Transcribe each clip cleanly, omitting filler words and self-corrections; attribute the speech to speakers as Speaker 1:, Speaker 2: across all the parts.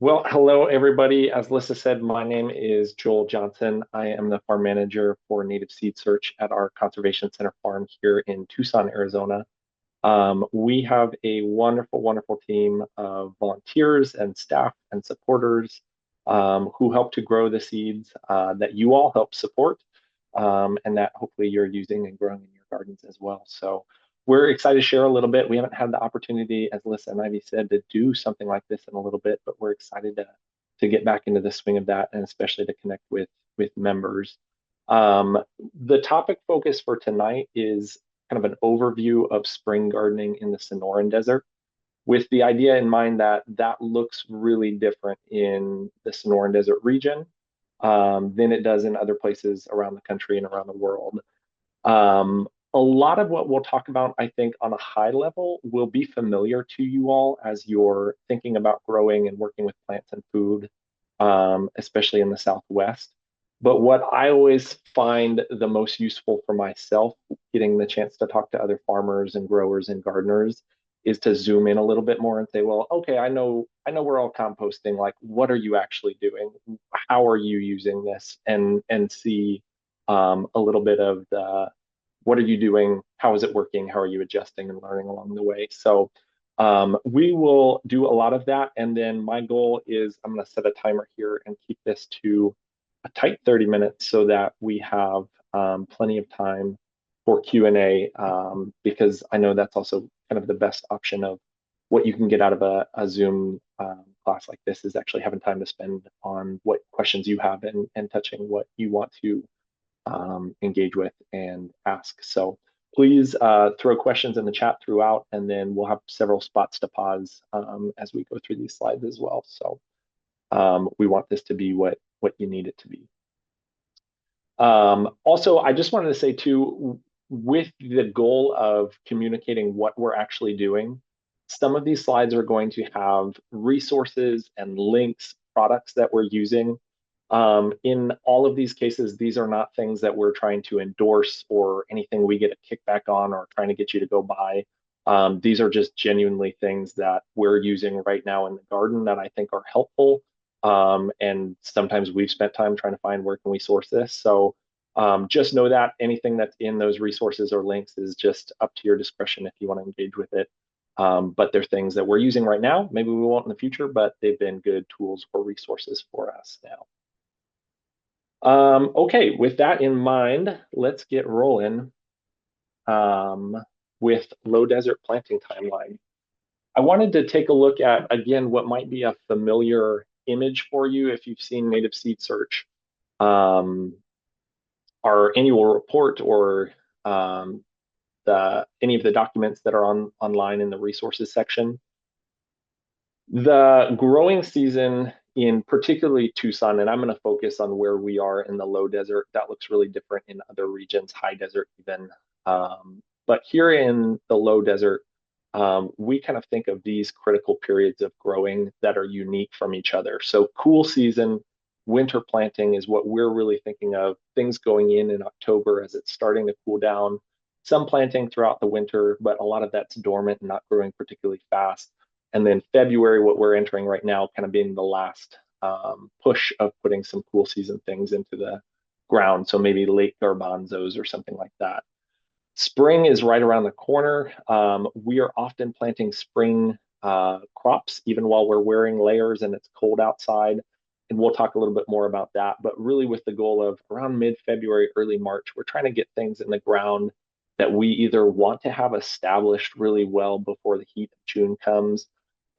Speaker 1: Well, hello, everybody. As Lissa said, my name is Joel Johnson. I am the farm manager for native seed search at our Conservation Center farm here in Tucson, Arizona. We have a wonderful, wonderful team of volunteers and staff and supporters who help to grow the seeds that you all help support and that hopefully you're using and growing in your gardens as well. So we're excited to share a little bit. We haven't had the opportunity, as Lissa and Ivy said, to do something like this in a little bit, but we're excited to get back into the swing of that and especially to connect with members. Um, the topic focus for tonight is kind of an overview of spring gardening in the Sonoran Desert, with the idea in mind that that looks really different in the Sonoran Desert region than it does in other places around the country and around the world. A lot of what we'll talk about, I think, on a high level will be familiar to you all as you're thinking about growing and working with plants and food, especially in the Southwest. But what I always find the most useful for myself, getting the chance to talk to other farmers and growers and gardeners, is to zoom in a little bit more and say, well, okay, I know we're all composting. Like, what are you actually doing? How are you using this? And see a little bit of the what are you doing? How is it working? How are you adjusting and learning along the way? So we will do a lot of that. And then my goal is I'm going to set a timer here and keep this to a tight 30 minutes so that we have plenty of time for Q&A because I know that's also kind of the best option of what you can get out of a Zoom class like this is actually having time to spend on what questions you have and touching what you want to engage with and ask. So please throw questions in the chat throughout, and then we'll have several spots to pause as we go through these slides as well. So we want this to be what you need it to be. Also, I just wanted to say too, with the goal of communicating what we're actually doing, some of these slides are going to have resources and links, products that we're using. In all of these cases, these are not things that we're trying to endorse or anything we get a kickback on or trying to get you to go buy. These are just genuinely things that we're using right now in the garden that I think are helpful. And sometimes we've spent time trying to find where can we source this. So just know that anything that's in those resources or links is just up to your discretion if you want to engage with it. But they're things that we're using right now. Maybe we won't in the future, but they've been good tools or resources for us now. Okay, with that in mind, let's get rolling with low desert planting timeline. I wanted to take a look at, again, what might be a familiar image for you if you've seen Native Seed Search, our annual report or any of the documents that are online in the resources section. The growing season in particularly Tucson, and I'm going to focus on where we are in the low desert. That looks really different in other regions, high desert even. But here in the low desert, we kind of think of these critical periods of growing that are unique from each other. So cool season, winter planting is what we're really thinking of. Things going in October as it's starting to cool down. Some planting throughout the winter, but a lot of that's dormant and not growing particularly fast. And then February, what we're entering right now, kind of being the last push of putting some cool season things into the ground. So maybe late garbanzos or something like that. Spring is right around the corner. We are often planting spring crops, even while we're wearing layers and it's cold outside. And we'll talk a little bit more about that. But really, with the goal of around mid-February, early March, we're trying to get things in the ground that we either want to have established really well before the heat of June comes.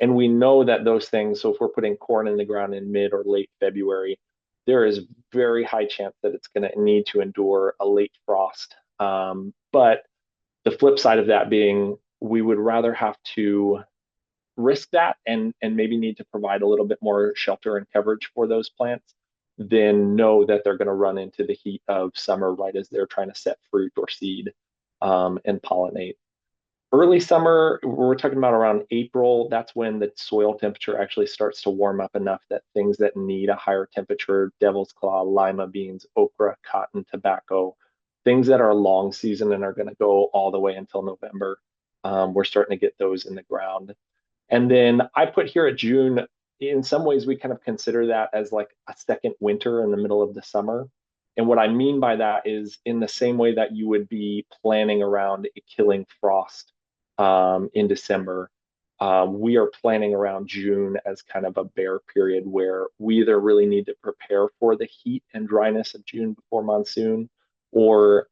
Speaker 1: And we know that those things, so if we're putting corn in the ground in mid or late February, there is very high chance that it's going to need to endure a late frost. But the flip side of that being, we would rather have to risk that and maybe need to provide a little bit more shelter and coverage for those plants than know that they're going to run into the heat of summer right as they're trying to set fruit or seed and pollinate. Early summer, we're talking about around April. That's when the soil temperature actually starts to warm up enough that things that need a higher temperature, devil's claw, lima beans, okra, cotton, tobacco, things that are long season and are going to go all the way until November, we're starting to get those in the ground. And then I put here at June in some ways, we kind of consider that as like a second winter in the middle of the summer. And what I mean by that is in the same way that you would be planning around a killing frost in December, we are planning around June as kind of a bare period where we either really need to prepare for the heat and dryness of June before monsoon, or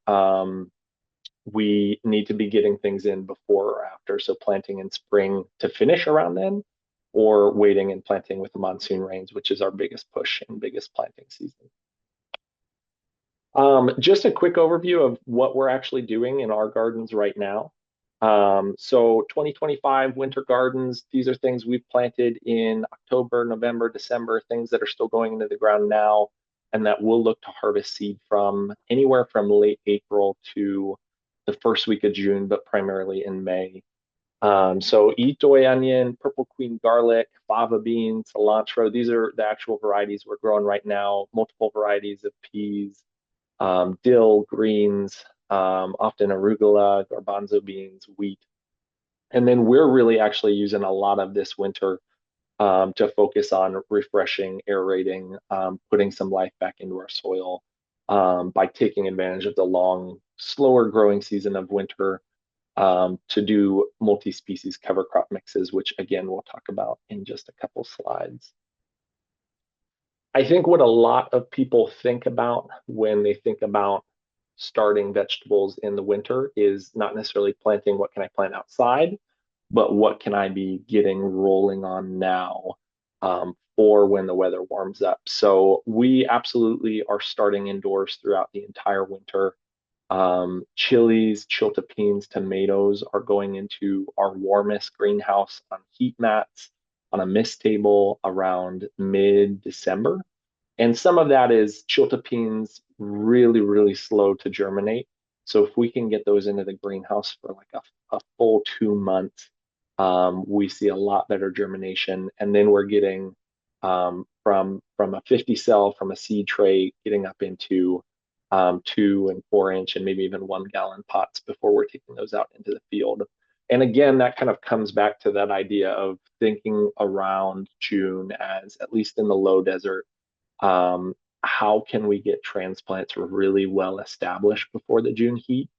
Speaker 1: we need to be getting things in before or after. So planting in spring to finish around then, or waiting and planting with the monsoon rains, which is our biggest push and biggest planting season. Just a quick overview of what we're actually doing in our gardens right now. So 2025 winter gardens, these are things we've planted in October, November, December, things that are still going into the ground now, and that we'll look to harvest seed from anywhere from late April to the first week of June, but primarily in May. So itoy onion, purple queen garlic, fava beans, cilantro, these are the actual varieties we're growing right now, multiple varieties of peas, dill, greens, often arugula, garbanzo beans, wheat. And then we're really actually using a lot of this winter to focus on refreshing, aerating, putting some life back into our soil by taking advantage of the long, slower growing season of winter to do multi-species cover crop mixes, which again, we'll talk about in just a couple slides. I think what a lot of people think about when they think about starting vegetables in the winter is not necessarily planting what can I plant outside, but what can I be getting rolling on now for when the weather warms up. So we absolutely are starting indoors throughout the entire winter. Chilies, chiltepines, tomatoes are going into our warmest greenhouse on heat mats on a mist table around mid-December. And some of that is chiltepines really, really slow to germinate. So if we can get those into the greenhouse for like a full 2 months, we see a lot better germination. And then we're getting from a 50 cell from a seed tray, getting up into 2 and 4 inch and maybe even 1 gallon pots before we're taking those out into the field. And again, that kind of comes back to that idea of thinking around June as, at least in the low desert, how can we get transplants really well established before the June heat?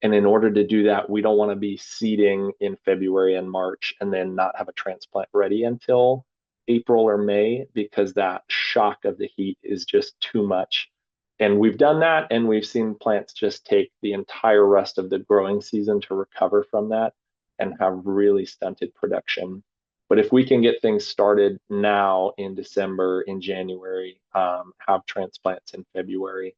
Speaker 1: And in order to do that, we don't want to be seeding in February and March and then not have a transplant ready until April or May, because that shock of the heat is just too much. And we've done that, and we've seen plants just take the entire rest of the growing season to recover from that and have really stunted production. But if we can get things started now in December, in January, have transplants in February,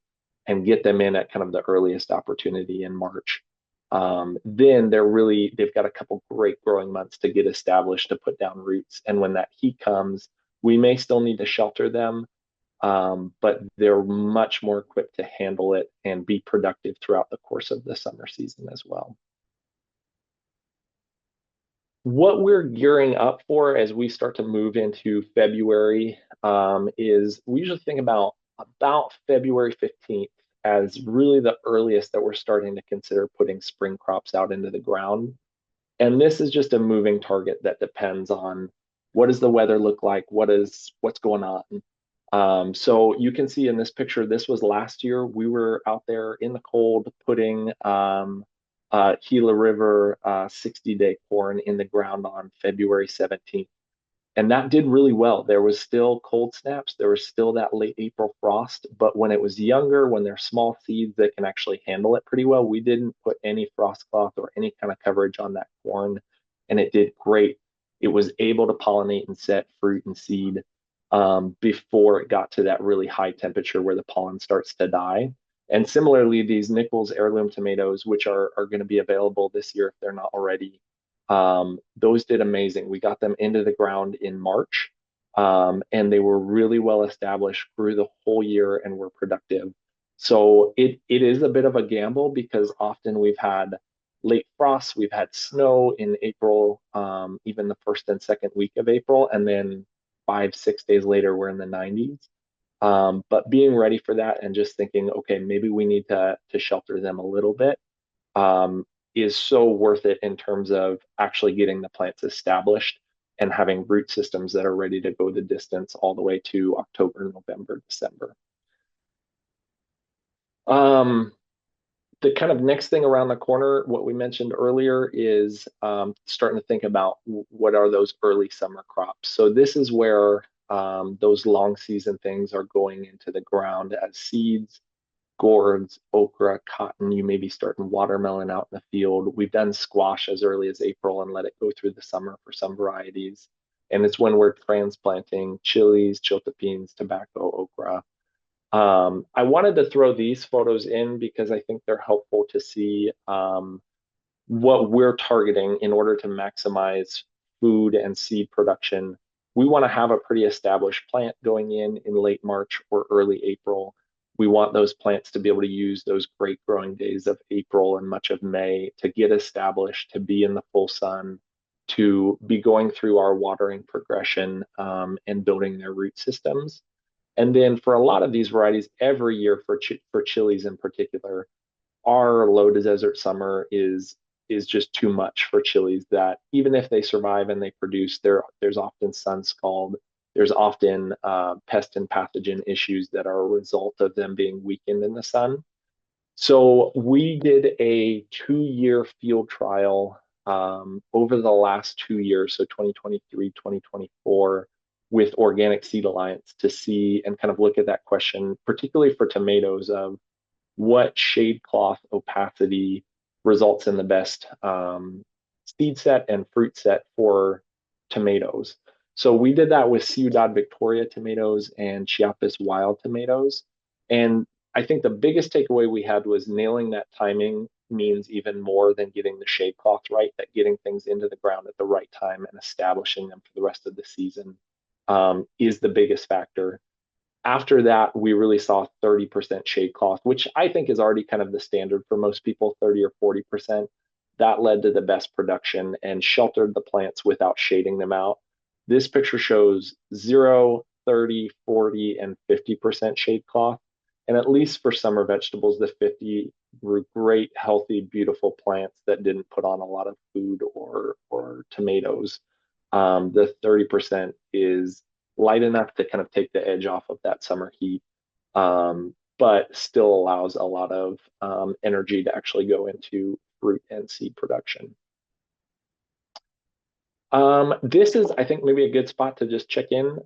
Speaker 1: and get them in at kind of the earliest opportunity in March, then they've got a couple great growing months to get established, to put down roots. And when that heat comes, we may still need to shelter them, but they're much more equipped to handle it and be productive throughout the course of the summer season as well. What we're gearing up for as we start to move into February is we usually think about February 15th as really the earliest that we're starting to consider putting spring crops out into the ground. And this is just a moving target that depends on what does the weather look like, what's going on. So you can see in this picture, this was last year. We were out there in the cold putting Gila River 60-day corn in the ground on February 17th. And that did really well. There was still cold snaps. There was still that late April frost. But when it was younger, when they're small seeds that can actually handle it pretty well, we didn't put any frost cloth or any kind of coverage on that corn. And it did great. It was able to pollinate and set fruit and seed before it got to that really high temperature where the pollen starts to die. And similarly, these Nichols heirloom tomatoes, which are going to be available this year if they're not already, those did amazing. We got them into the ground in March, and they were really well established, grew the whole year, and were productive. So it is a bit of a gamble because often we've had late frosts, we've had snow in April, even the first and second week of April, and then 5, 6 days later, we're in the 90s. But being ready for that and just thinking, okay, maybe we need to shelter them a little bit, is so worth it in terms of actually getting the plants established and having root systems that are ready to go the distance all the way to October, November, December. Um, the kind of next thing around the corner, what we mentioned earlier, is starting to think about what are those early summer crops. So this is where those long season things are going into the ground as seeds, gourds, okra, cotton. You may be starting watermelon out in the field. We've done squash as early as April and let it go through the summer for some varieties. And it's when we're transplanting chilies, chiltepines, tobacco, okra. I wanted to throw these photos in because I think they're helpful to see what we're targeting in order to maximize food and seed production. We want to have a pretty established plant going in late March or early April. We want those plants to be able to use those great growing days of April and much of May to get established, to be in the full sun, to be going through our watering progression and building their root systems. And then for a lot of these varieties, every year for chilies in particular, our low to desert summer is just too much for chilies. That even if they survive and they produce, there's often sun scald. There's often pest and pathogen issues that are a result of them being weakened in the sun. So we did a 2-year field trial over the last 2 years, so 2023, 2024, with Organic Seed Alliance to see and kind of look at that question, particularly for tomatoes, of what shade cloth opacity results in the best seed set and fruit set for tomatoes. So we did that with Ciudad Victoria tomatoes and Chiapas wild tomatoes. And I think the biggest takeaway we had was nailing that timing means even more than getting the shade cloth right, that getting things into the ground at the right time and establishing them for the rest of the season is the biggest factor. After that, we really saw 30% shade cloth, which I think is already kind of the standard for most people, 30 or 40%. That led to the best production and sheltered the plants without shading them out. This picture shows 0, 30, 40, and 50% shade cloth. And at least for summer vegetables, the 50 were great, healthy, beautiful plants that didn't put on a lot of food or tomatoes. The 30% is light enough to kind of take the edge off of that summer heat, but still allows a lot of energy to actually go into fruit and seed production. This is, I think, maybe a good spot to just check in.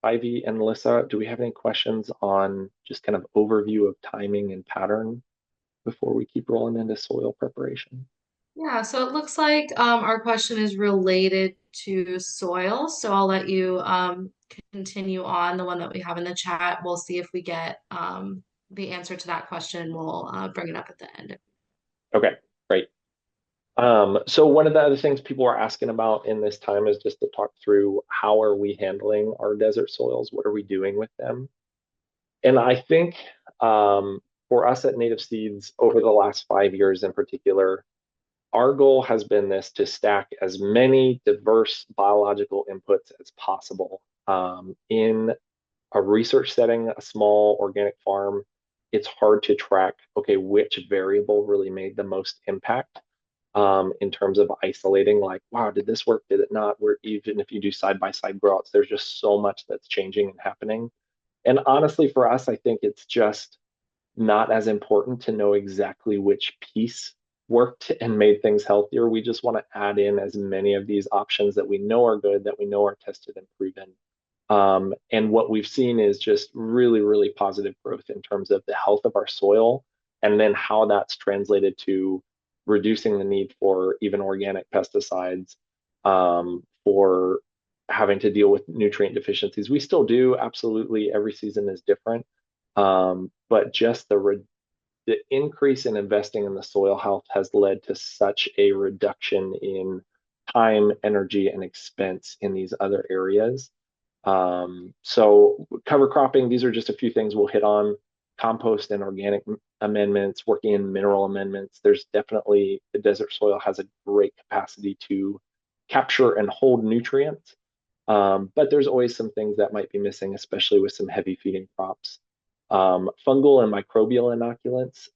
Speaker 1: Ivy and Melissa, do we have any questions on just kind of overview of timing and pattern before we keep rolling into soil preparation?
Speaker 2: Yeah, so it looks like our question is related to soil. So I'll let you continue on the one that we have in the chat. We'll see if we get the answer to that question. We'll bring it up at the end.
Speaker 1: Okay, great. So one of the other things people are asking about in this time is just to talk through how are we handling our desert soils? What are we doing with them? And I think for us at Native Seeds, over the last 5 years in particular, our goal has been this: to stack as many diverse biological inputs as possible. In a research setting, a small organic farm, it's hard to track, okay, which variable really made the most impact in terms of isolating, like, wow, did this work? Did it not? Where even if you do side-by-side growouts, there's just so much that's changing and happening. And honestly, for us, I think it's just not as important to know exactly which piece worked and made things healthier. We just want to add in as many of these options that we know are good, that we know are tested and proven. And what we've seen is just really, really positive growth in terms of the health of our soil, and then how that's translated to reducing the need for even organic pesticides, for having to deal with nutrient deficiencies. We still do, absolutely. Every season is different. But just the increase in investing in the soil health has led to such a reduction in time, energy, and expense in these other areas. So cover cropping, these are just a few things we'll hit on. Compost and organic amendments, working in mineral amendments. There's definitely, the desert soil has a great capacity to capture and hold nutrients. But there's always some things that might be missing, especially with some heavy feeding crops. Fungal and microbial inoculants.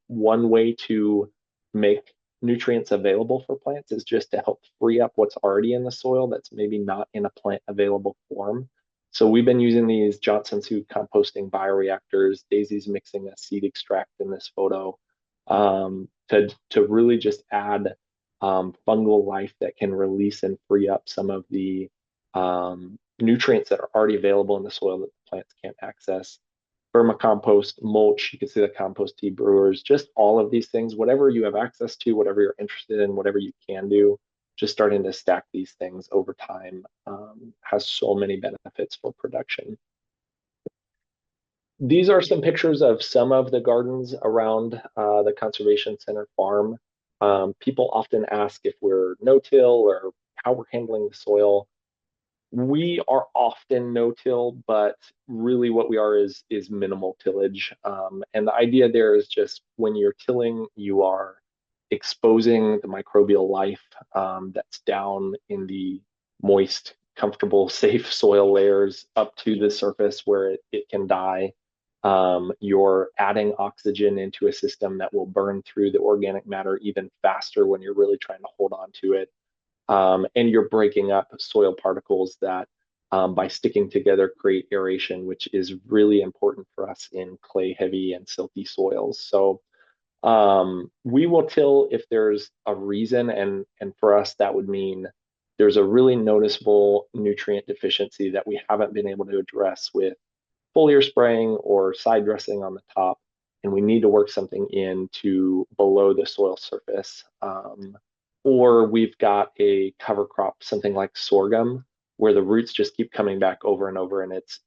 Speaker 1: One way to make nutrients available for plants is just to help free up what's already in the soil that's maybe not in a plant available form. So we've been using these Johnson Soup composting bioreactors. Daisy's mixing a seed extract in this photo to really just add fungal life that can release and free up some of the nutrients that are already available in the soil that the plants can't access. Vermicompost, mulch, you can see the compost tea brewers, just all of these things, whatever you have access to, whatever you're interested in, whatever you can do, just starting to stack these things over time has so many benefits for production. These are some pictures of some of the gardens around the Conservation Center farm. People often ask if we're no-till or how we're handling the soil. We are often no-till, but really what we are is minimal tillage. And the idea there is just when you're tilling, you are exposing the microbial life that's down in the moist, comfortable, safe soil layers up to the surface where it can die. You're adding oxygen into a system that will burn through the organic matter even faster when you're really trying to hold on to it. And you're breaking up soil particles that, by sticking together, create aeration, which is really important for us in clay heavy and silty soils. So we will till if there's a reason, and for us that would mean there's a really noticeable nutrient deficiency that we haven't been able to address with foliar spraying or side dressing on the top, and we need to work something into below the soil surface. Or we've got a cover crop, something like sorghum, where the roots just keep coming back over and over, and it's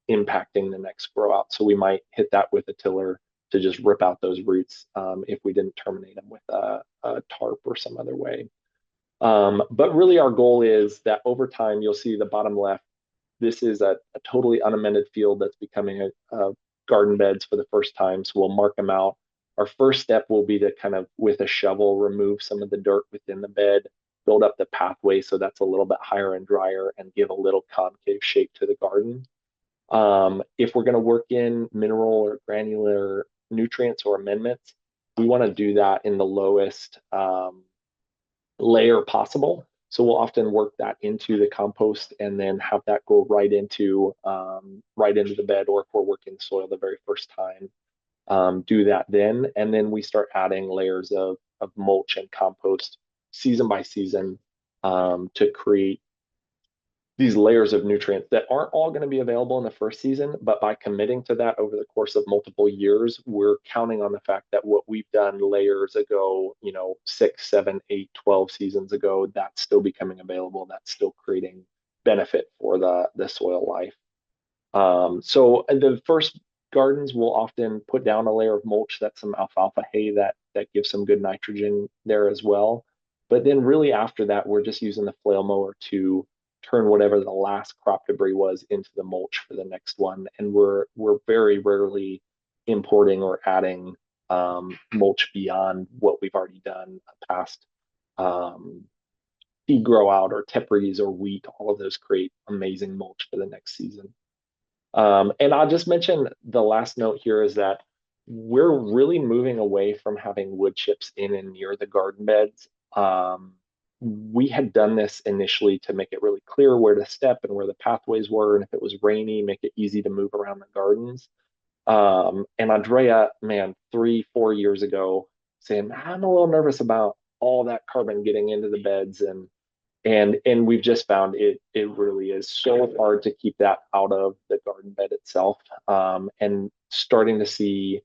Speaker 1: impacting the next grow out. So we might hit that with a tiller to just rip out those roots if we didn't terminate them with a tarp or some other way. But really, our goal is that over time, you'll see the bottom left. This is a totally unamended field that's becoming a garden beds for the first time. So we'll mark them out. Our first step will be to kind of, with a shovel, remove some of the dirt within the bed, build up the pathway so that's a little bit higher and drier, and give a little concave shape to the garden. If we're going to work in mineral or granular nutrients or amendments, we want to do that in the lowest layer possible. So we'll often work that into the compost and then have that go right into the bed, or if we're working the soil the very first time, do that then. And then we start adding layers of mulch and compost season by season to create these layers of nutrients that aren't all going to be available in the first season, but by committing to that over the course of multiple years, we're counting on the fact that what we've done layers ago, 6, 7, 8, 12 seasons ago, that's still becoming available. That's still creating benefit for the soil life. So the first gardens will often put down a layer of mulch. That's some alfalfa hay that gives some good nitrogen there as well. But then really after that, we're just using the flail mower to turn whatever the last crop debris was into the mulch for the next one. And we're very rarely importing or adding mulch beyond what we've already done past seed grow out or teprees or wheat. All of those create amazing mulch for the next season. And I'll just mention the last note here is that we're really moving away from having wood chips in and near the garden beds. We had done this initially to make it really clear where to step and where the pathways were, and if it was rainy, make it easy to move around the gardens. And Andrea, man, 3-4 years ago, saying, I'm a little nervous about all that carbon getting into the beds, and we've just found it really is so hard to keep that out of the garden bed itself, and starting to see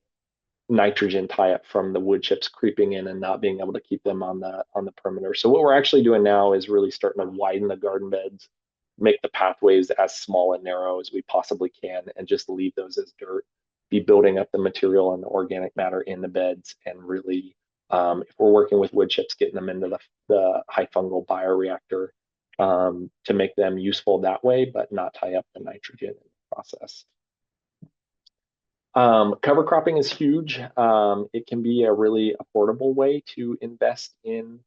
Speaker 1: nitrogen tie up from the wood chips creeping in and not being able to keep them on the perimeter. So what we're actually doing now is really starting to widen the garden beds, make the pathways as small and narrow as we possibly can, and just leave those as dirt, be building up the material and the organic matter in the beds, and really, if we're working with wood chips, getting them into the high fungal bioreactor to make them useful that way, but not tie up the nitrogen in the process. Cover cropping is huge. It can be a really affordable way to invest in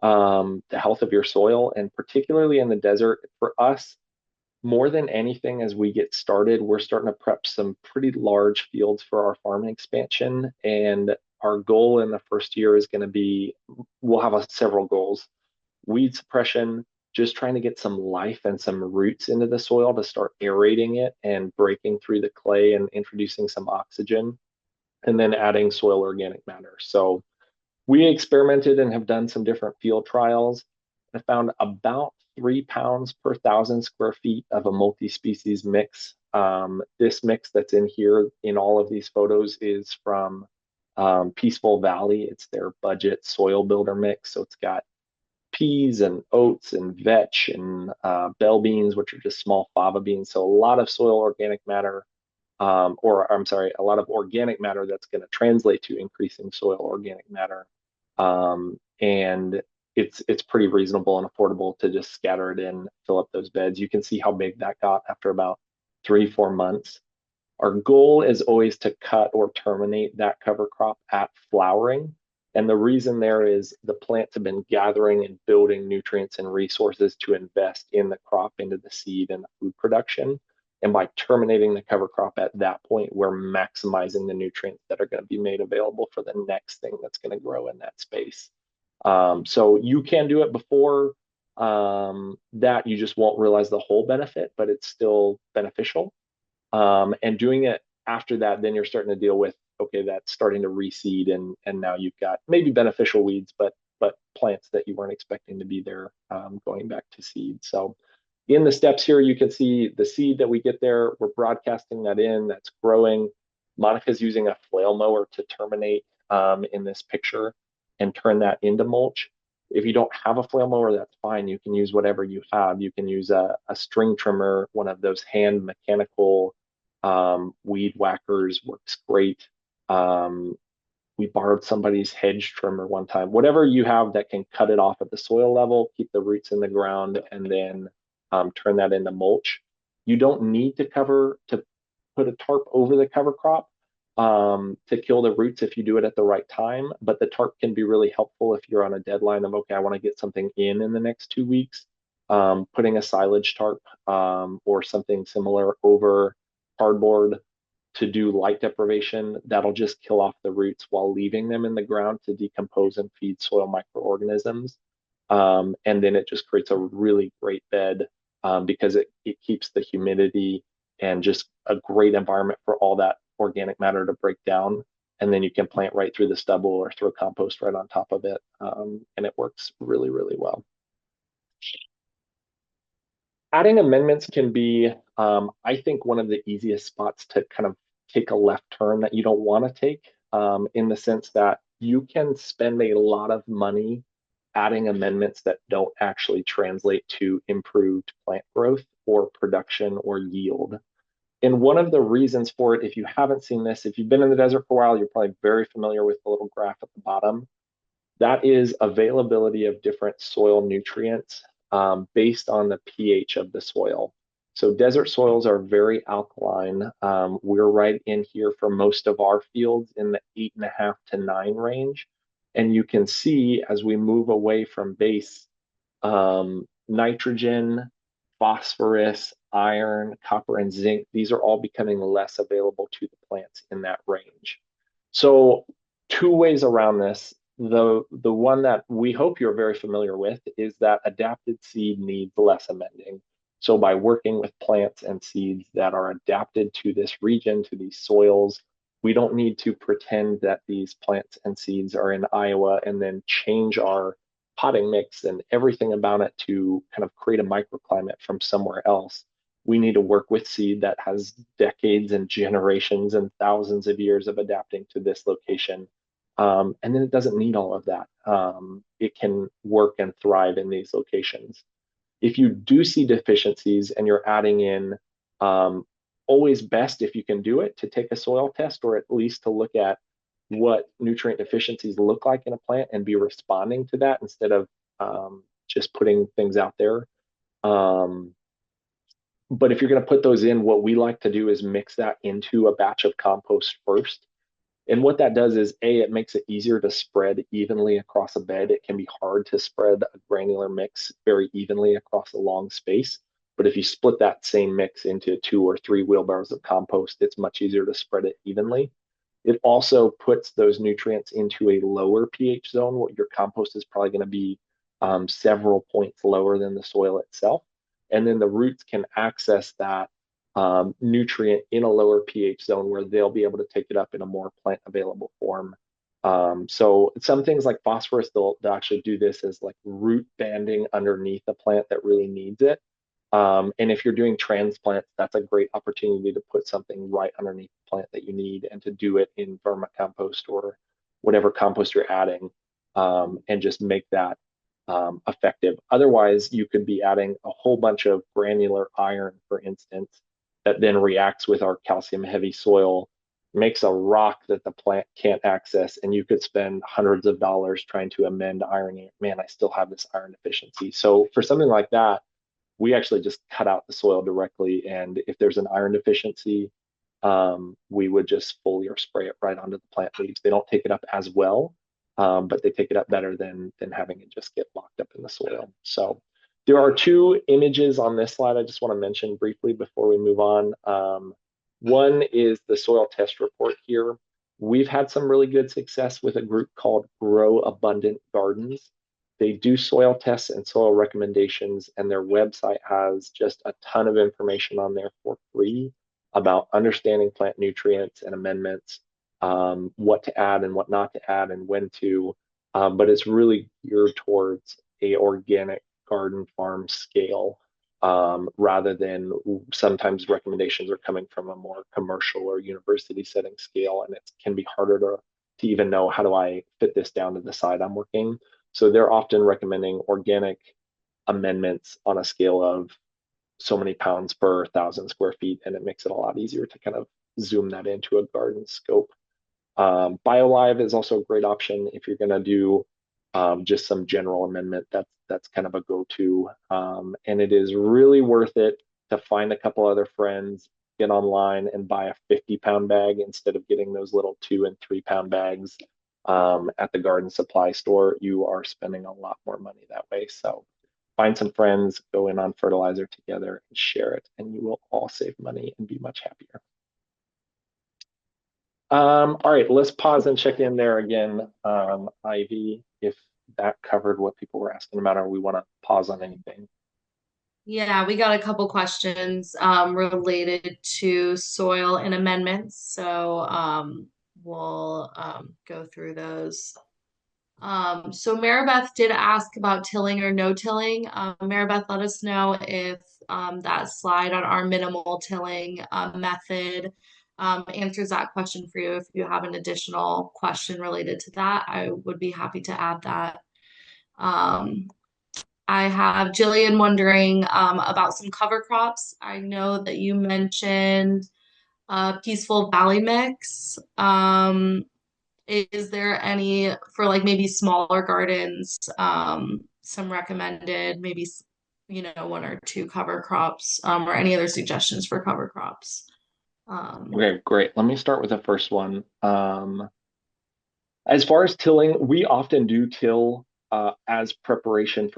Speaker 1: the health of your soil, and particularly in the desert. For us, more than anything, as we get started, we're starting to prep some pretty large fields for our farming expansion. And our goal in the first year is going to be, we'll have several goals. Weed suppression, just trying to get some life and some roots into the soil to start aerating it and breaking through the clay and introducing some oxygen, and then adding soil organic matter. So we experimented and have done some different field trials. I found about 3 pounds per 1,000 square feet of a multi-species mix. This mix that's in here in all of these photos is from Peaceful Valley. It's their budget soil builder mix. So it's got peas and oats and vetch and bell beans, which are just small fava beans. So a lot of soil organic matter, or I'm sorry, a lot of organic matter that's going to translate to increasing soil organic matter. And it's pretty reasonable and affordable to just scatter it in, fill up those beds. You can see how big that got after about 3-4 months. Our goal is always to cut or terminate that cover crop at flowering. And the reason there is the plants have been gathering and building nutrients and resources to invest in the crop, into the seed and the food production. And by terminating the cover crop at that point, we're maximizing the nutrients that are going to be made available for the next thing that's going to grow in that space. So you can do it before that, you just won't realize the whole benefit, but it's still beneficial. And doing it after that, then you're starting to deal with, okay, that's starting to reseed, and now you've got maybe beneficial weeds, but plants that you weren't expecting to be there, going back to seed. So in the steps here, you can see the seed that we get there. We're broadcasting that in, that's growing. Monica's using a flail mower to terminate in this picture and turn that into mulch. If you don't have a flail mower, that's fine. You can use whatever you have. You can use a string trimmer, one of those hand mechanical weed whackers, works great. We borrowed somebody's hedge trimmer one time. Whatever you have that can cut it off at the soil level, keep the roots in the ground, and then turn that into mulch. You don't need to put a tarp over the cover crop to kill the roots if you do it at the right time. But the tarp can be really helpful if you're on a deadline of, okay, I want to get something in the next 2 weeks. Putting a silage tarp or something similar over cardboard to do light deprivation, that'll just kill off the roots while leaving them in the ground to decompose and feed soil microorganisms. And then it just creates a really great bed because it keeps the humidity and just a great environment for all that organic matter to break down. And then you can plant right through the stubble or throw compost right on top of it. And it works really, really well. Adding amendments can be, I think, one of the easiest spots to kind of take a left turn that you don't want to take, in the sense that you can spend a lot of money adding amendments that don't actually translate to improved plant growth or production or yield. And one of the reasons for it, if you haven't seen this, if you've been in the desert for a while, you're probably very familiar with the little graph at the bottom. That is availability of different soil nutrients based on the pH of the soil. So desert soils are very alkaline. We're right in here for most of our fields in the 8.5 to 9 range. And you can see as we move away from base, nitrogen, phosphorus, iron, copper, and zinc, these are all becoming less available to the plants in that range. So 2 ways around this. The one that we hope you're very familiar with is that adapted seed needs less amending. So by working with plants and seeds that are adapted to this region, to these soils, we don't need to pretend that these plants and seeds are in Iowa and then change our potting mix and everything about it to kind of create a microclimate from somewhere else. We need to work with seed that has decades and generations and thousands of years of adapting to this location. And then it doesn't need all of that. It can work and thrive in these locations. If you do see deficiencies and you're adding in, always best if you can do it to take a soil test or at least to look at what nutrient deficiencies look like in a plant and be responding to that instead of just putting things out there. But if you're going to put those in, what we like to do is mix that into a batch of compost first. And what that does is, A, it makes it easier to spread evenly across a bed. It can be hard to spread a granular mix very evenly across a long space. But if you split that same mix into 2 or 3 wheelbarrows of compost, it's much easier to spread it evenly. It also puts those nutrients into a lower pH zone. What your compost is probably going to be several points lower than the soil itself. And then the roots can access that nutrient in a lower pH zone where they'll be able to take it up in a more plant available form. So some things like phosphorus, they'll actually do this as like root banding underneath a plant that really needs it. And if you're doing transplants, that's a great opportunity to put something right underneath the plant that you need and to do it in vermicompost or whatever compost you're adding, and just make that effective. Otherwise, you could be adding a whole bunch of granular iron, for instance, that then reacts with our calcium heavy soil, makes a rock that the plant can't access, and you could spend hundreds of dollars trying to amend iron. Man, I still have this iron deficiency. So for something like that, we actually just cut out the soil directly. And if there's an iron deficiency, we would just foliar spray it right onto the plant leaves. They don't take it up as well, but they take it up better than having it just get locked up in the soil. So there are two images on this slide I just want to mention briefly before we move on. One is the soil test report here. We've had some really good success with a group called Grow Abundant Gardens. They do soil tests and soil recommendations, and their website has just a ton of information on there for free about understanding plant nutrients and amendments, what to add and what not to add and when to. But it's really geared towards a organic garden farm scale, rather than sometimes recommendations are coming from a more commercial or university setting scale, and it can be harder to even know, how do I fit this down to the side I'm working. So they're often recommending organic amendments on a scale of so many pounds per 1,000 square feet, and it makes it a lot easier to kind of zoom that into a garden scope. BioLive is also a great option if you're going to do just some general amendment. That's kind of a go-to, and it is really worth it to find a couple other friends, get online and buy a 50-pound bag instead of getting those little 2 and 3 pound bags at the garden supply store. You are spending a lot more money that way. So find some friends, go in on fertilizer together and share it, and you will all save money and be much happier. All right, let's pause and check in there again, Ivy, if that covered what people were asking about, or we want to pause on anything.
Speaker 2: Yeah, we got a couple questions related to soil and amendments. So we'll go through those. So Maribeth did ask about tilling or no tilling. Maribeth, let us know if that slide on our minimal tilling method answers that question for you. If you have an additional question related to that, I would be happy to add that. Um, I have Jillian wondering about some cover crops. I know that you mentioned Peaceful Valley mix. Is there any for like maybe smaller gardens, some recommended, maybe, one or two cover crops, or any other suggestions for cover crops? Um,
Speaker 1: Okay, great. Let me start with the first one. As far as tilling, we often do till as preparation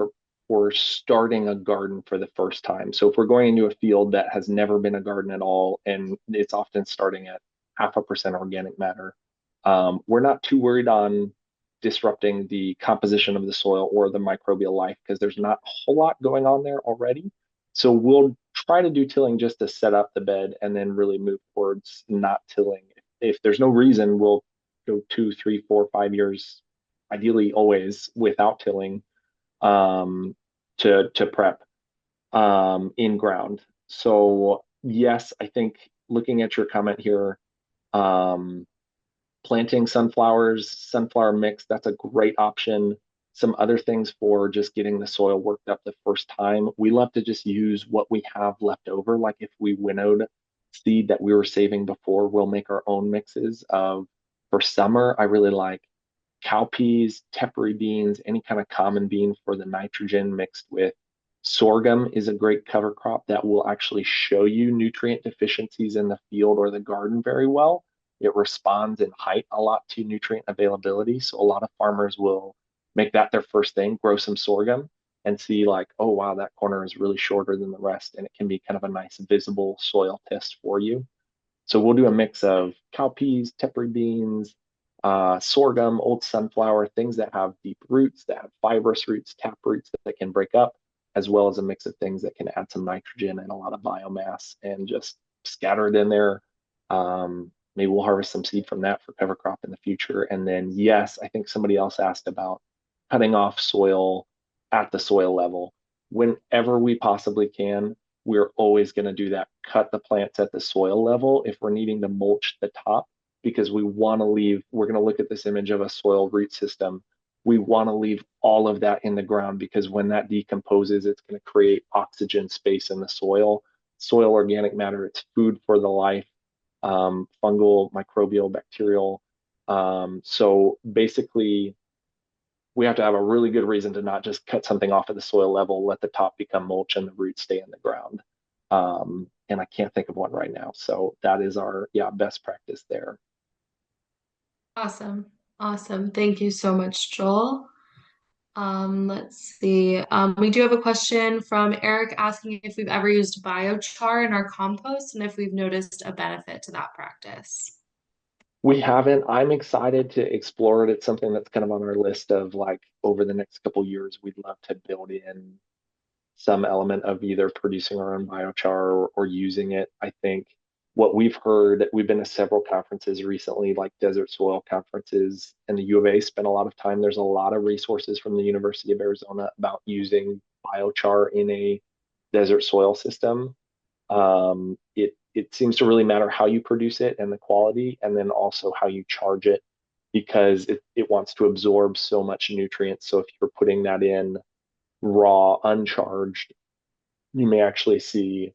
Speaker 1: for starting a garden for the first time. So if we're going into a field that has never been a garden at all, and it's often starting at 0.5% organic matter, we're not too worried on disrupting the composition of the soil or the microbial life because there's not a whole lot going on there already. So we'll try to do tilling just to set up the bed and then really move towards not tilling. If there's no reason, we'll go 2, 3, 4, 5 years, ideally always without tilling, to prep in ground. So yes, I think looking at your comment here, um, planting sunflowers, sunflower mix, that's a great option. Some other things for just getting the soil worked up the first time. We love to just use what we have left over. Like if we winnowed seed that we were saving before, we'll make our own mixes of, for summer, I really like cowpeas, tepary beans, any kind of common bean for the nitrogen mixed with sorghum is a great cover crop that will actually show you nutrient deficiencies in the field or the garden very well. It responds in height a lot to nutrient availability. So a lot of farmers will make that their first thing, grow some sorghum and see like, oh, wow, that corner is really shorter than the rest. And it can be kind of a nice visible soil test for you. So we'll do a mix of cowpeas, tepary beans, sorghum, old sunflower, things that have deep roots, that have fibrous roots, tap roots that can break up, as well as a mix of things that can add some nitrogen and a lot of biomass and just scatter it in there. Maybe we'll harvest some seed from that for cover crop in the future. And then, yes, I think somebody else asked about cutting off soil at the soil level. Whenever we possibly can, we're always going to do that. Cut the plants at the soil level if we're needing to mulch the top, because we want to leave, we're going to look at this image of a soil root system. We want to leave all of that in the ground because when that decomposes, it's going to create oxygen space in the soil. Soil organic matter, it's food for the life, fungal, microbial, bacterial. So basically, we have to have a really good reason to not just cut something off at the soil level, let the top become mulch and the roots stay in the ground. And I can't think of one right now. So that is our, yeah, best practice there.
Speaker 2: Awesome. Awesome. Thank you so much, Joel. Let's see. We do have a question from Eric asking if we've ever used biochar in our compost and if we've noticed a benefit to that practice.
Speaker 1: We haven't. I'm excited to explore it. It's something that's kind of on our list of like over the next couple years, we'd love to build in some element of either producing our own biochar or using it. I think what we've heard, we've been to several conferences recently, like desert soil conferences, and the U of A spent a lot of time. There's a lot of resources from the University of Arizona about using biochar in a desert soil system. It seems to really matter how you produce it and the quality, and then also how you charge it because it wants to absorb so much nutrients. So if you're putting that in raw, uncharged, you may actually see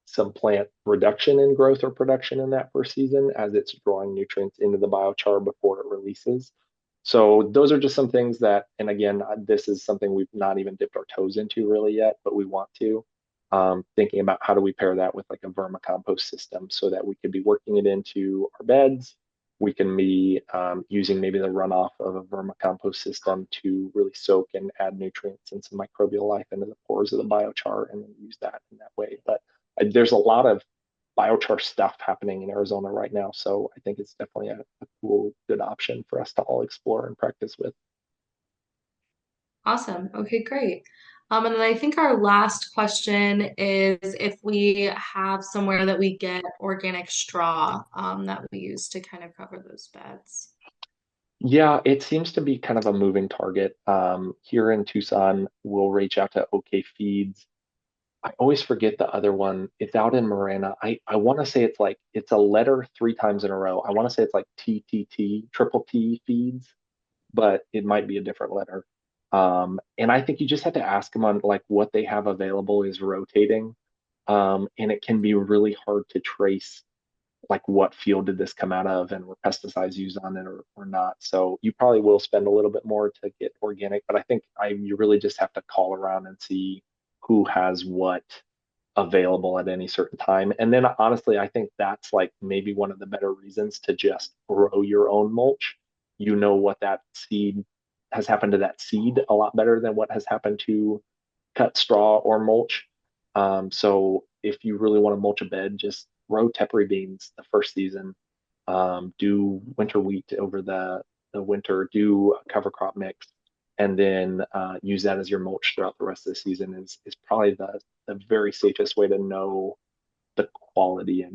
Speaker 1: some plant reduction in growth or production in that first season as it's drawing nutrients into the biochar before it releases. So those are just some things that, and again, this is something we've not even dipped our toes into really yet, but we want to. Thinking about how do we pair that with like a vermicompost system so that we could be working it into our beds. We can be using maybe the runoff of a vermicompost system to really soak and add nutrients and some microbial life into the pores of the biochar and then use that in that way. But there's a lot of biochar stuff happening in Arizona right now. So I think it's definitely a cool, good option for us to all explore and practice with.
Speaker 2: Awesome. Okay, great. And then I think our last question is if we have somewhere that we get organic straw, that we use to kind of cover those beds.
Speaker 1: Yeah, it seems to be kind of a moving target. Here in Tucson, we'll reach out to OK Feeds. I always forget the other one. It's out in Marana. I want to say it's like it's a letter three times in a row. I want to say it's like TTT, triple T feeds, but it might be a different letter. And I think you just have to ask them on like what they have available is rotating. And it can be really hard to trace like what field did this come out of and were pesticides used on it or not. So you probably will spend a little bit more to get organic, but I think you really just have to call around and see who has what available at any certain time. And then honestly, I think that's like maybe one of the better reasons to just grow your own mulch. You know what that seed has happened to that seed a lot better than what has happened to cut straw or mulch. So if you really want to mulch a bed, just grow tepary beans the first season. Do winter wheat over the winter. Do a cover crop mix, and then use that as your mulch throughout the rest of the season. Is probably the very safest way to know the quality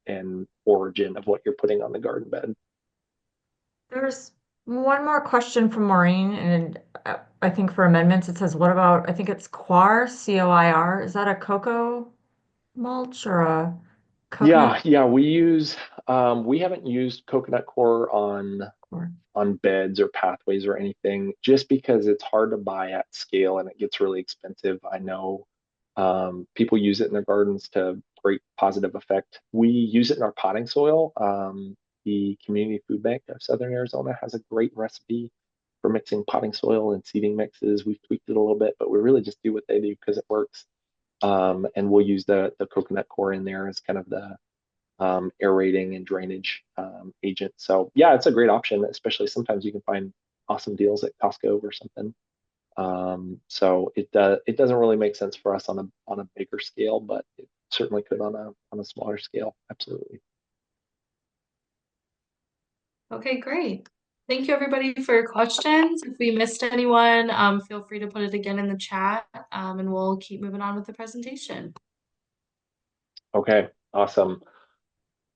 Speaker 1: and origin of what you're putting on the garden bed.
Speaker 3: There's one more question from Maureen, and I think for amendments, it says, what about, I think it's coir, C-O-I-R. Is that a cocoa mulch or a coconut
Speaker 1: Yeah, we haven't used coconut coir
Speaker 3: coir?
Speaker 1: on beds or pathways or anything, just because it's hard to buy at scale and it gets really expensive. I know people use it in their gardens to great positive effect. We use it in our potting soil. The Community Food Bank of Southern Arizona has a great recipe for mixing potting soil and seeding mixes. We've tweaked it a little bit, but we really just do what they do because it works. And we'll use the coconut coir in there as kind of the aerating and drainage agent. So yeah, it's a great option, especially sometimes you can find awesome deals at Costco or something. So it doesn't really make sense for us on a bigger scale, but it certainly could on a smaller scale. Absolutely.
Speaker 2: Okay, great. Thank you everybody for your questions. If we missed anyone, feel free to put it again in the chat, and we'll keep moving on with the presentation.
Speaker 1: Okay, awesome.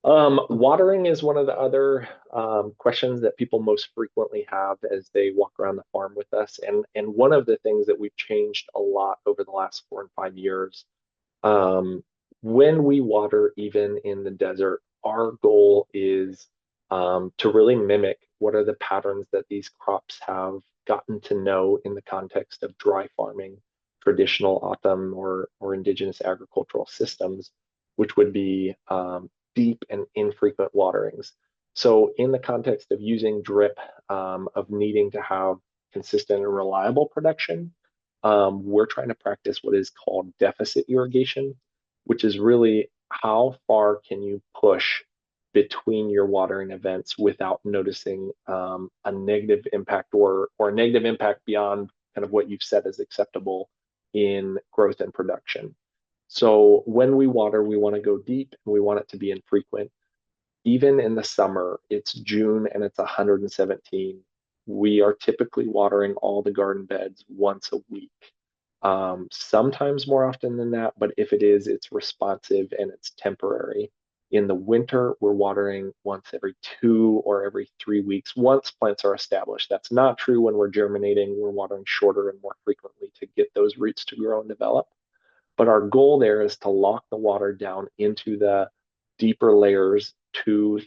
Speaker 1: Watering is one of the other questions that people most frequently have as they walk around the farm with us. And one of the things that we've changed a lot over the last 4 and 5 years, um, when we water, even in the desert, our goal is to really mimic what are the patterns that these crops have gotten to know in the context of dry farming, traditional autumn or indigenous agricultural systems, which would be deep and infrequent waterings. So, in the context of using drip, of needing to have consistent and reliable production, we're trying to practice what is called deficit irrigation, which is really how far can you push between your watering events without noticing a negative impact or a negative impact beyond kind of what you've said is acceptable in growth and production. So when we water, we want to go deep and we want it to be infrequent. Even in the summer, it's June and it's 117. We are typically watering all the garden beds once a week. Sometimes more often than that, but if it is, it's responsive and it's temporary. In the winter, we're watering once every 2 or every 3 weeks once plants are established. That's not true when we're germinating. We're watering shorter and more frequently to get those roots to grow and develop. But our goal there is to lock the water down into the deeper layers, 3+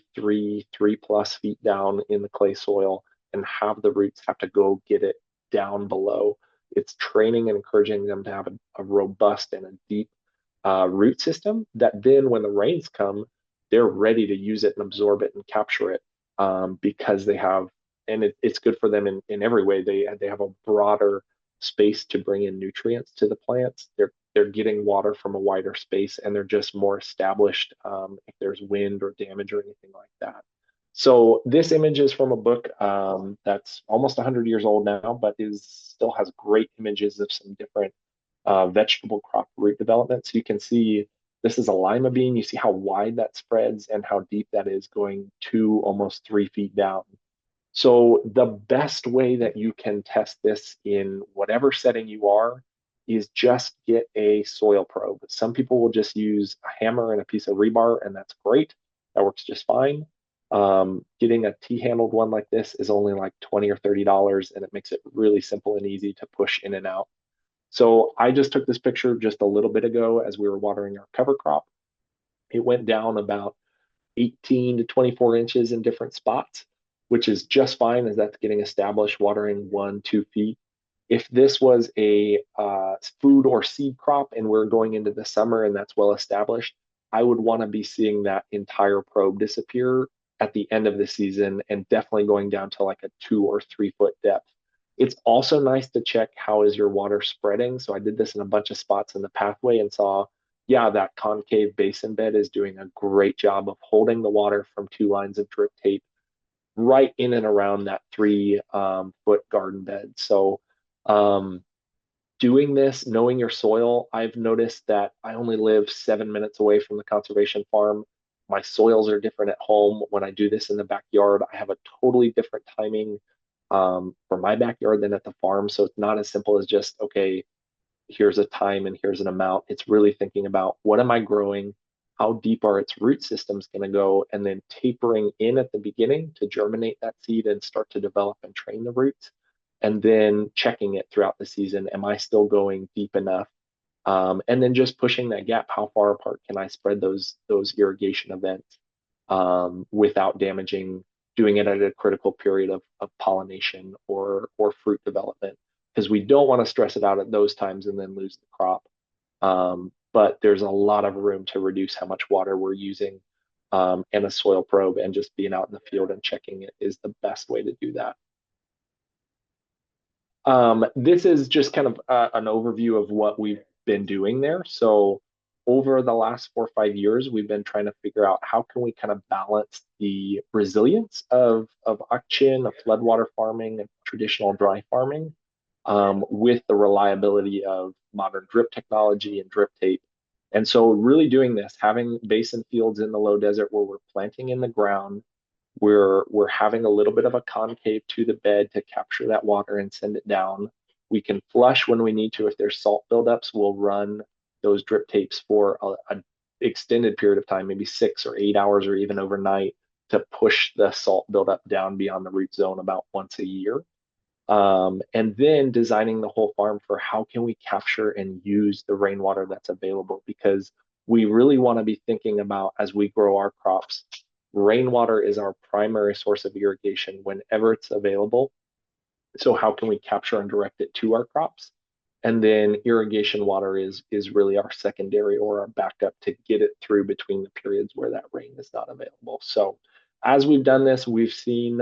Speaker 1: feet down in the clay soil, and have the roots have to go get it down below. It's training and encouraging them to have a robust and a deep root system that then, when the rains come, they're ready to use it and absorb it and capture it because they have, and it's good for them in every way. They have a broader space to bring in nutrients to the plants. They're getting water from a wider space and they're just more established if there's wind or damage or anything like that. So this image is from a book that's almost 100 years old now, but is still has great images of some different vegetable crop root development. So you can see this is a lima bean. You see how wide that spreads and how deep that is going 2, almost 3 feet down. So the best way that you can test this in whatever setting you are is just get a soil probe. Some people will just use a hammer and a piece of rebar, and that's great. That works just fine. Getting a T-handled one like this is only like $20 or $30, and it makes it really simple and easy to push in and out. So I just took this picture just a little bit ago as we were watering our cover crop. It went down about 18 to 24 inches in different spots, which is just fine as that's getting established, watering 1, 2 feet. If this was a food or seed crop and we're going into the summer and that's well established, I would want to be seeing that entire probe disappear at the end of the season and definitely going down to like a 2 or 3 foot depth. It's also nice to check how is your water spreading. So I did this in a bunch of spots in the pathway and saw, yeah, that concave basin bed is doing a great job of holding the water from 2 lines of drip tape right in and around that 3 foot garden bed. So um, doing this, knowing your soil, I've noticed that I only live 7 minutes away from the conservation farm. My soils are different at home. When I do this in the backyard, I have a totally different timing for my backyard than at the farm. So it's not as simple as just, okay, here's a time and here's an amount. It's really thinking about what am I growing? How deep are its root systems going to go? And then tapering in at the beginning to germinate that seed and start to develop and train the roots. And then checking it throughout the season. Am I still going deep enough? And then just pushing that gap. How far apart can I spread those irrigation events without damaging, doing it at a critical period of pollination or fruit development? Because we don't want to stress it out at those times and then lose the crop. But there's a lot of room to reduce how much water we're using. And a soil probe and just being out in the field and checking it is the best way to do that. This is just kind of an overview of what we've been doing there. So over the last 4 or 5 years, we've been trying to figure out how can we kind of balance the resilience of Akchin, of floodwater farming and traditional dry farming with the reliability of modern drip technology and drip tape. And so really doing this, having basin fields in the low desert where we're planting in the ground, We're having a little bit of a concave to the bed to capture that water and send it down. We can flush when we need to. If there's salt buildups, we'll run those drip tapes for a extended period of time, maybe 6 or 8 hours or even overnight, to push the salt buildup down beyond the root zone about once a year. And then designing the whole farm for how can we capture and use the rainwater that's available, because we really want to be thinking about, as we grow our crops, rainwater is our primary source of irrigation whenever it's available. So how can we capture and direct it to our crops? And then irrigation water is really our secondary or our backup to get it through between the periods where that rain is not available. So as we've done this, we've seen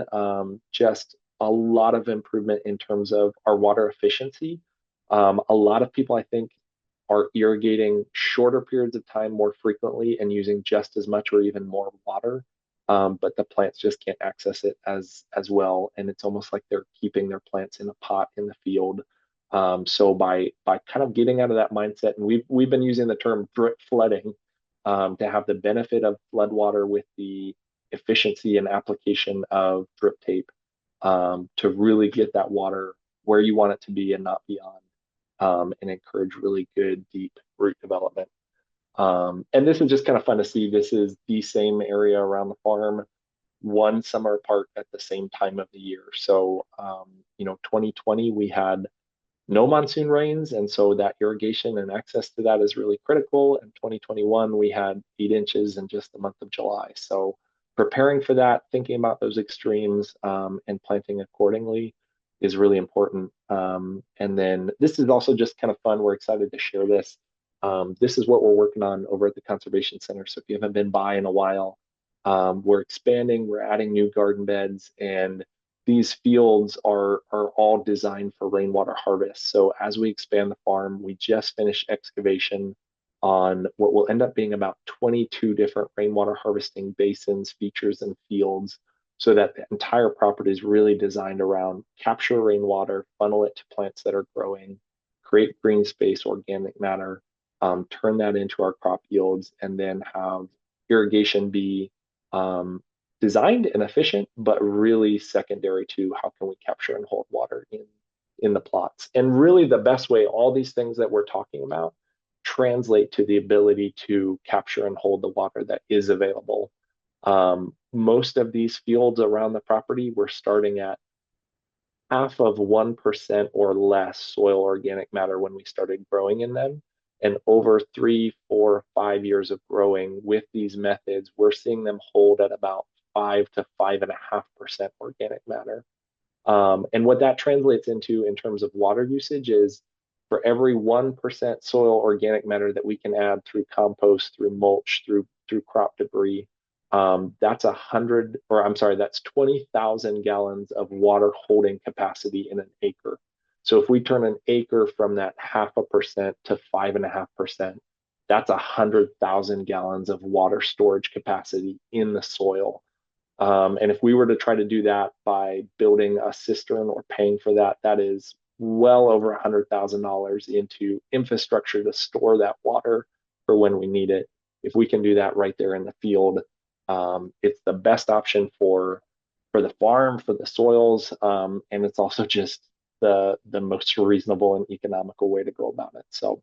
Speaker 1: just a lot of improvement in terms of our water efficiency. A lot of people, I think, are irrigating shorter periods of time more frequently and using just as much or even more water. But the plants just can't access it as well, and it's almost like they're keeping their plants in a pot in the field. So by kind of getting out of that mindset, and we've been using the term drip flooding to have the benefit of flood water with the efficiency and application of drip tape, to really get that water where you want it to be and not beyond, and encourage really good deep root development. And this is just kind of fun to see. This is the same area around the farm, one summer apart at the same time of the year. So, 2020, we had no monsoon rains, and so that irrigation and access to that is really critical. In 2021, we had 8 inches in just the month of July. So preparing for that, thinking about those extremes, and planting accordingly is really important. And then this is also just kind of fun. We're excited to share this. This is what we're working on over at the Conservation Center. So if you haven't been by in a while, we're expanding, we're adding new garden beds, and these fields are all designed for rainwater harvest. So as we expand the farm, we just finished excavation on what will end up being about 22 different rainwater harvesting basins, features, and fields, so that the entire property is really designed around capture rainwater, funnel it to plants that are growing, create green space, organic matter, turn that into our crop yields, and then have irrigation be designed and efficient, but really secondary to how can we capture and hold water in the plots. And really the best way, all these things that we're talking about translate to the ability to capture and hold the water that is available. Most of these fields around the property, we're starting at half of 1% or less soil organic matter when we started growing in them. And over 3, 4, 5 years of growing with these methods, we're seeing them hold at about 5 to 5.5% organic matter. And what that translates into in terms of water usage is, for every 1% soil organic matter that we can add through compost, through mulch, through crop debris, that's 100, or I'm sorry, that's 20,000 gallons of water holding capacity in an acre. So if we turn an acre from that 0.5% to 5.5%, that's 100,000 gallons of water storage capacity in the soil. And if we were to try to do that by building a cistern or paying for that, that is well over $100,000 into infrastructure to store that water for when we need it. If we can do that right there in the field, it's the best option for the farm, for the soils, and it's also just the most reasonable and economical way to go about it. So